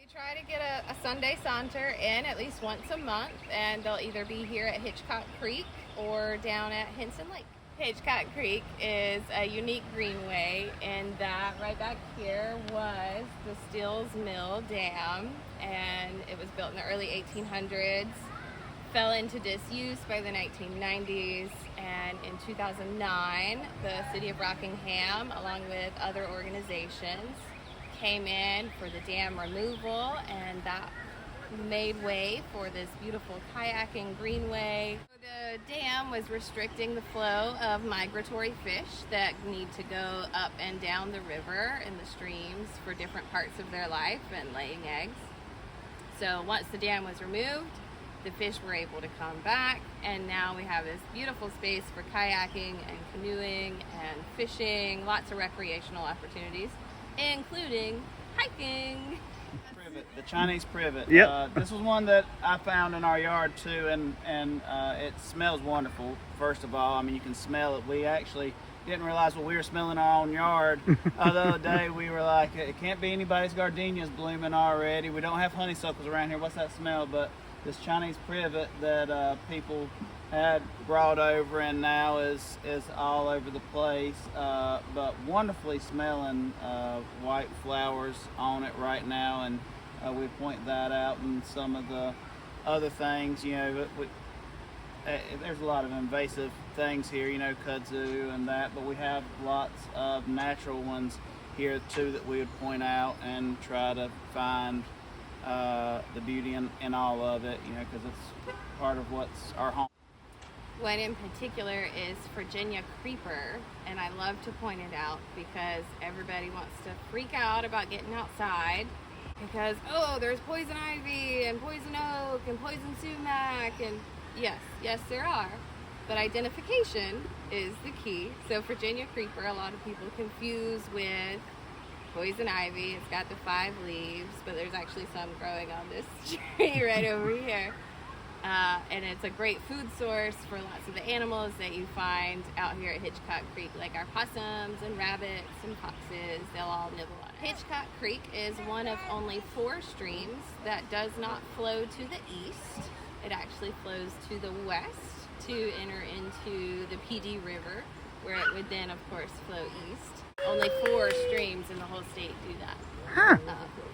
We try to get a Sunday saunter in at least once a month, and they'll either be here at Hitchcock Creek or down at Henson Lake. Hitchcock Creek is a unique greenway in that right back here was the Stills Mill Dam, and it was built in the early 1800s, fell into disuse by the 1990s, and in 2009 the city of Rockingham, along with other organizations, came in for the dam removal, and that made way for this beautiful kayaking greenway. The dam was restricting the flow of migratory fish that need to go up and down the river in the streams for different parts of their life and laying eggs. So once the dam was removed, the fish were able to come back, and now we have this beautiful space for kayaking and canoeing and fishing, lots of recreational opportunities, including hiking. Privet, the Chinese privet. Yep. This was one that I found in our yard too, and it smells wonderful. First of all, I mean, you can smell it. We actually didn't realize what we were smelling in our own yard. The other day we were like, it can't be anybody's gardenias blooming already. We don't have honeysuckles around here. What's that smell? But this Chinese privet that people had brought over and now is all over the place, but wonderfully smelling, white flowers on it right now, and we point that out. And some of the other things, you know, there's a lot of invasive things here, you know, kudzu and that, but we have lots of natural ones here too that we would point out and try to find the beauty in all of it, you know, because it's part of what's our home. One in particular is Virginia creeper, and I love to point it out because everybody wants to freak out about getting outside because, oh, there's poison ivy and poison oak and poison sumac, and yes there are, but identification is the key. So Virginia creeper, a lot of people confuse with poison ivy. It's got the 5 leaves, but there's actually some growing on this tree right over here. And it's a great food source for lots of the animals that you find out here at Hitchcock Creek, like our possums and rabbits and foxes. They'll all nibble on it. Hitchcock Creek is one of only 4 streams that does not flow to the east. It actually flows to the west to enter into the PD River, where it would then, of course, flow east. Only 4 streams in the whole state do that. Huh.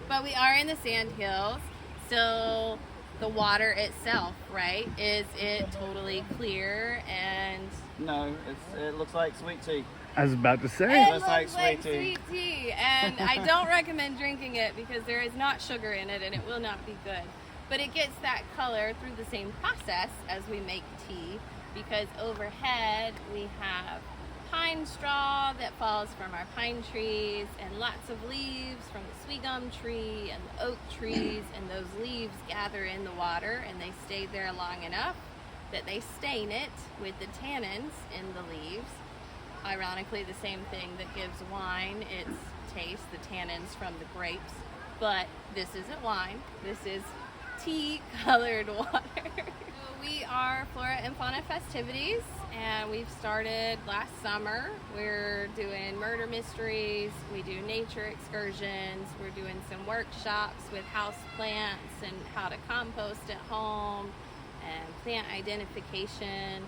But we are in the Sand Hills. Still, the water itself, right? Is it totally clear? And No, it looks like sweet tea. I was about to say. it looks looks like like sweet sweet tea. And I don't recommend drinking it because there is not sugar in it and it will not be good. But it gets that color through the same process as we make tea, because overhead we have pine straw that falls from our pine trees and lots of leaves from the sweet gum tree and the oak trees, and those leaves gather in the water and they stay there long enough that they stain it with the tannins in the leaves. Ironically, the same thing that gives wine its taste, the tannins from the grapes. But this isn't wine, this is tea colored water. We are Flora and Fauna Festivities, and we've started last summer. We're doing murder mysteries, we do nature excursions, we're doing some workshops with house plants and how to compost at home, and plant identification,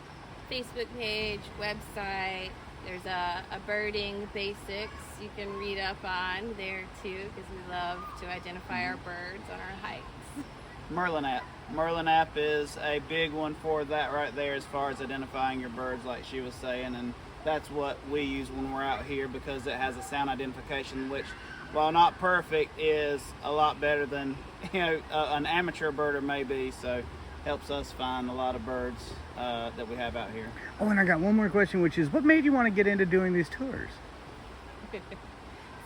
Facebook page, website. There's a birding basics you can read up on there too, because we love to identify our birds on our hikes. Merlin app. Merlin app is a big one for that right there, as far as identifying your birds, like she was saying, and that's what we use when we're out here, because it has a sound identification, which, while not perfect, is a lot better than, you know, an amateur birder may be. So helps us find a lot of birds that we have out here. Oh, and I got one more question, which is, what made you want to get into doing these tours?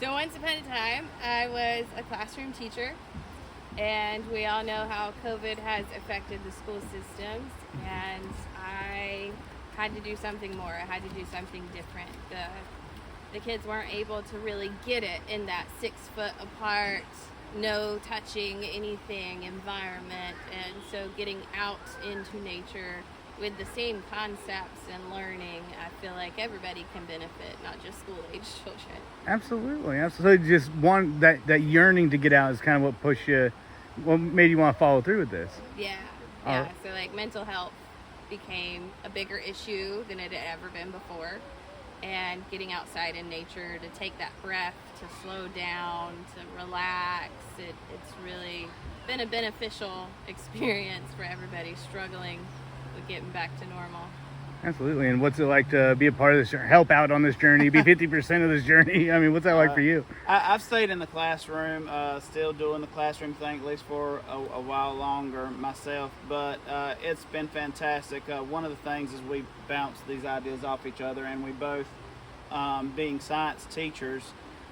So once upon a time, I was a classroom teacher, and we all know how COVID has affected the school systems, and I had to do something more. I had to do something different. The kids weren't able to really get it in that 6 foot apart, no touching anything environment, and so getting out into nature with the same concepts and learning, I feel like everybody can benefit, not just school-age children. Absolutely, absolutely. Just one that yearning to get out is kind of what pushed you, what made you want to follow through with this. Yeah. So like mental health became a bigger issue than it had ever been before, and getting outside in nature to take that breath, to slow down, to relax, it's really been a beneficial experience for everybody struggling with getting back to normal. Absolutely. And what's it like to be a part of this, help out on this journey, be 50% of this journey? I mean, what's that like for you? I've stayed in the classroom, still doing the classroom thing at least for a while longer myself, but it's been fantastic. One of the things is we bounce these ideas off each other, and we both, being science teachers,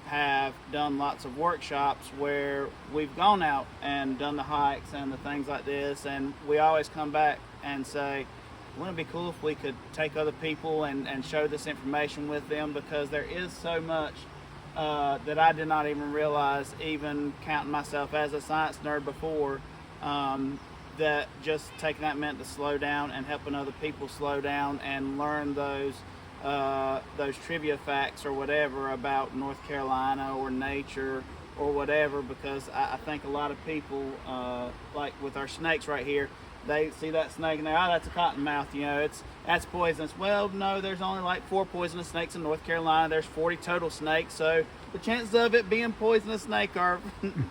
have done lots of workshops where we've gone out and done the hikes and the things like this, and we always come back and say, wouldn't it be cool if we could take other people and share this information with them, because there is so much that I did not even realize, even counting myself as a science nerd before, that just taking that meant to slow down and helping other people slow down and learn those trivia facts or whatever about North Carolina or nature or whatever, because I think a lot of people, like with our snakes right here, they see that snake and they're, oh, that's a cottonmouth, that's poisonous. Well, no, there's only like 4 poisonous snakes in North Carolina. There's 40 total snakes, so the chances of it being poisonous snake are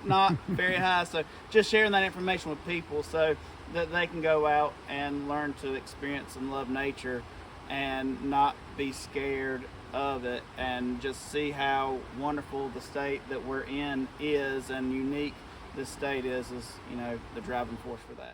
not very high. So just sharing that information with people so that they can go out and learn to experience and love nature and not be scared of it, and just see how wonderful the state that we're in is and unique this state is the driving force for that.